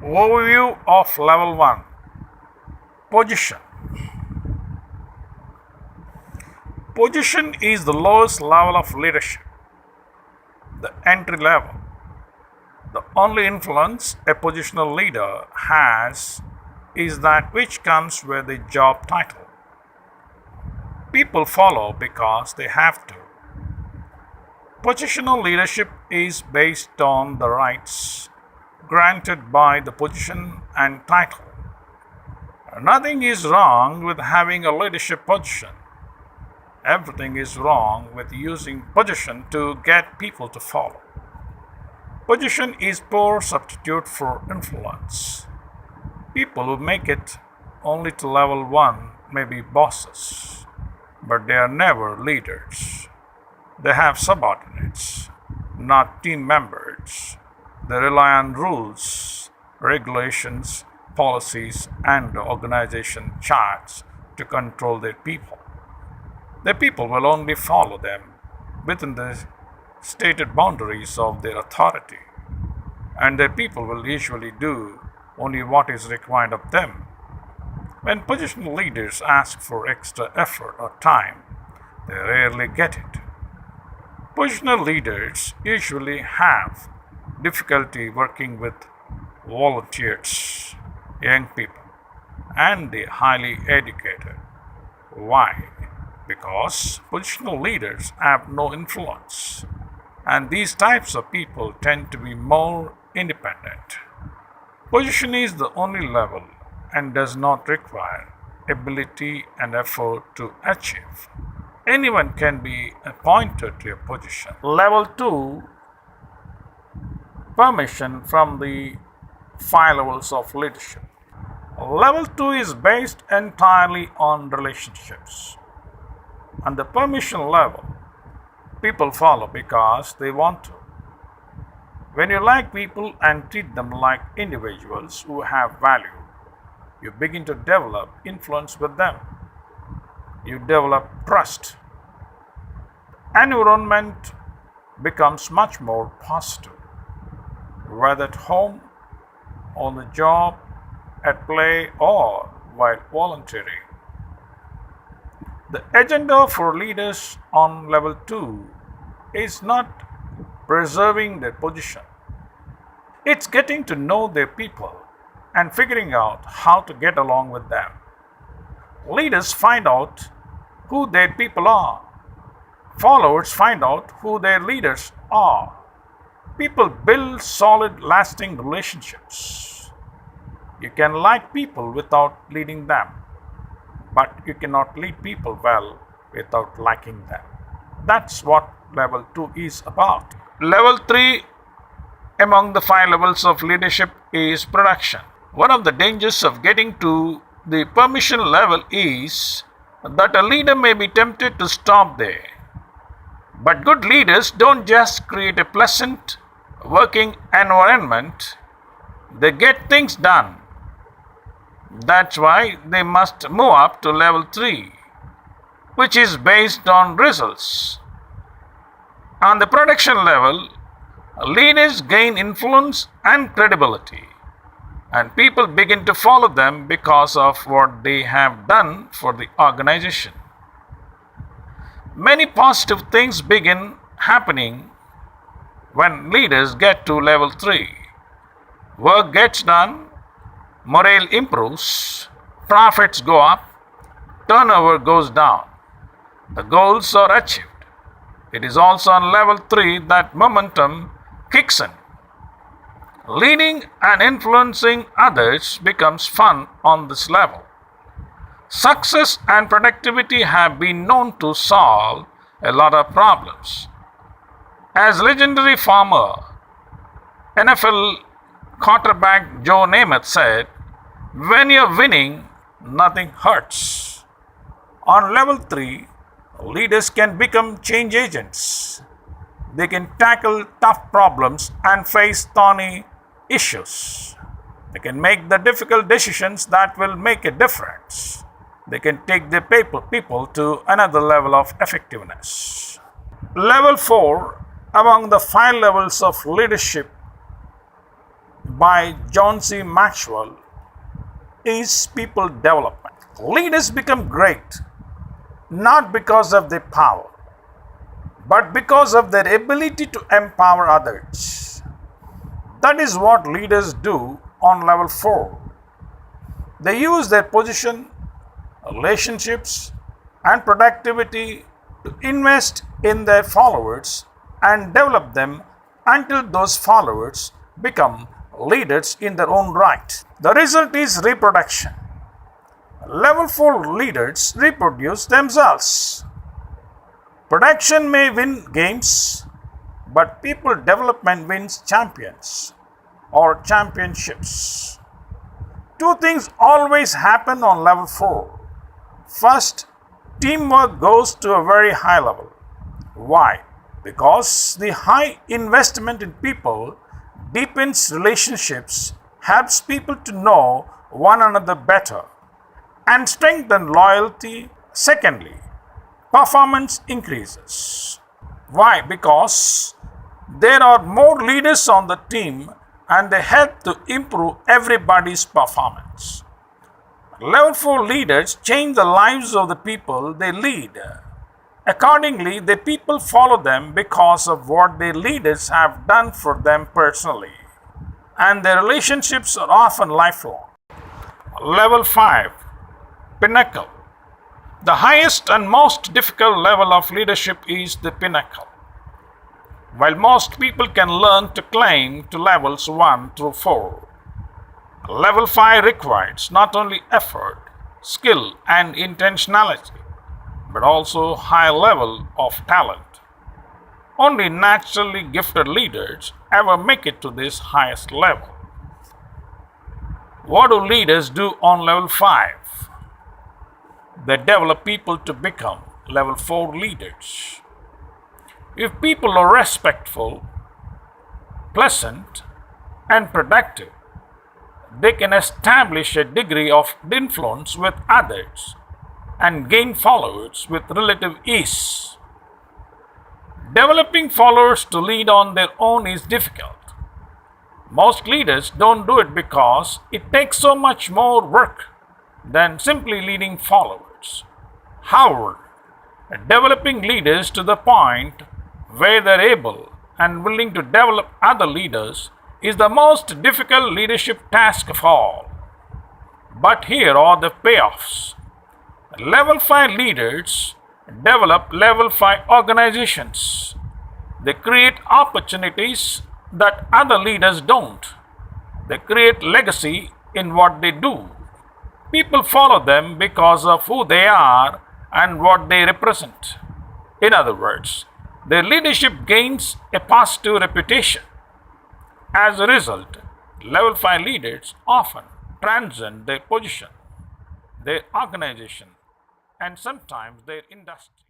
Overview of Level 1. Position. Position is the lowest level of leadership, the entry level. The only influence a positional leader has is that which comes with the job title. People follow because they have to. Positional leadership is based on the rights granted by the position and title. Nothing is wrong with having a leadership position. Everything is wrong with using position to get people to follow. Position is poor substitute for influence. People who make it only to level 1 may be bosses, but they are never leaders. They have subordinates, not team members. They rely on rules, regulations, policies, and organization charts to control their people. The people will only follow them within the stated boundaries of their authority, and their people will usually do only what is required of them. When positional leaders ask for extra effort or time, they rarely get it. Positional leaders usually have difficulty working with volunteers, young people, and the highly educated. Why? Because positional leaders have no influence, and these types of people tend to be more independent. Position is the only level and does not require ability and effort to achieve. Anyone can be appointed to a position. Level 2. Permission from the 5 levels of leadership. Level 2 is based entirely on relationships. On the permission level, people follow because they want to. When you like people and treat them like individuals who have value, you begin to develop influence with them. You develop trust. Environment becomes much more positive, whether at home, on the job, at play, or while volunteering. The agenda for leaders on level 2 is not preserving their position. It's getting to know their people and figuring out how to get along with them. Leaders find out who their people are. Followers find out who their leaders are. People build solid, lasting relationships. You can like people without leading them, but you cannot lead people well without liking them. That's what level 2 is about. Level 3 among the 5 levels of leadership is production. One of the dangers of getting to the permission level is that a leader may be tempted to stop there. But good leaders don't just create a pleasant working environment, they get things done. That's why they must move up to level 3, which is based on results. On the production level, leaders gain influence and credibility, and people begin to follow them because of what they have done for the organization. Many positive things begin happening when leaders get to level 3. Work gets done, morale improves, profits go up, turnover goes down. The goals are achieved. It is also on level 3 that momentum kicks in. Leading and influencing others becomes fun on this level. Success and productivity have been known to solve a lot of problems. As legendary former NFL quarterback Joe Namath said, "When you're winning, nothing hurts." On level 3, leaders can become change agents. They can tackle tough problems and face thorny issues. They can make the difficult decisions that will make a difference. They can take their people to another level of effectiveness. Level 4 among the 5 levels of leadership by John C. Maxwell is people development. Leaders become great not because of their power, but because of their ability to empower others. That is what leaders do on level 4. They use their position, relationships, and productivity to invest in their followers and develop them until those followers become leaders in their own right. The result is reproduction. Level 4 leaders reproduce themselves. Production may win games, but people development wins champions or championships. Two things always happen on level 4. First, teamwork goes to a very high level. Why? Because the high investment in people deepens relationships, helps people to know one another better, and strengthen loyalty. Secondly, performance increases. Why? Because there are more leaders on the team and they help to improve everybody's performance. Level 4 leaders change the lives of the people they lead. Accordingly, the people follow them because of what their leaders have done for them personally, and their relationships are often lifelong. Level 5, Pinnacle. The highest and most difficult level of leadership is the pinnacle. While most people can learn to climb to levels 1 through 4, level 5 requires not only effort, skill, and intentionality, but also high level of talent. Only naturally gifted leaders ever make it to this highest level. What do leaders do on level 5? They develop people to become level 4 leaders. If people are respectful, pleasant, and productive, they can establish a degree of influence with others and gain followers with relative ease. Developing followers to lead on their own is difficult. Most leaders don't do it because it takes so much more work than simply leading followers. However, developing leaders to the point where they're able and willing to develop other leaders is the most difficult leadership task of all. But here are the payoffs. Level 5 leaders develop level 5 organizations. They create opportunities that other leaders don't. They create legacy in what they do. People follow them because of who they are and what they represent. In other words, their leadership gains a positive reputation. As a result, level 5 leaders often transcend their position, their organization, and sometimes their industry.